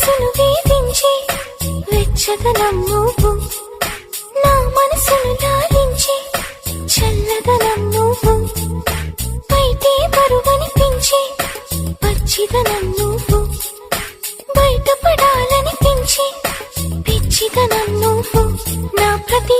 మనసును వేధించి వెచ్చదనం నువ్వు, నా మనసును లాలించి చల్లదనం నువ్వు, బయటే బరువనిపించి పచ్చిదనం నువ్వు, బయటపడాలనిపించి పిచ్చిదనం నువ్వు, నా ప్రతి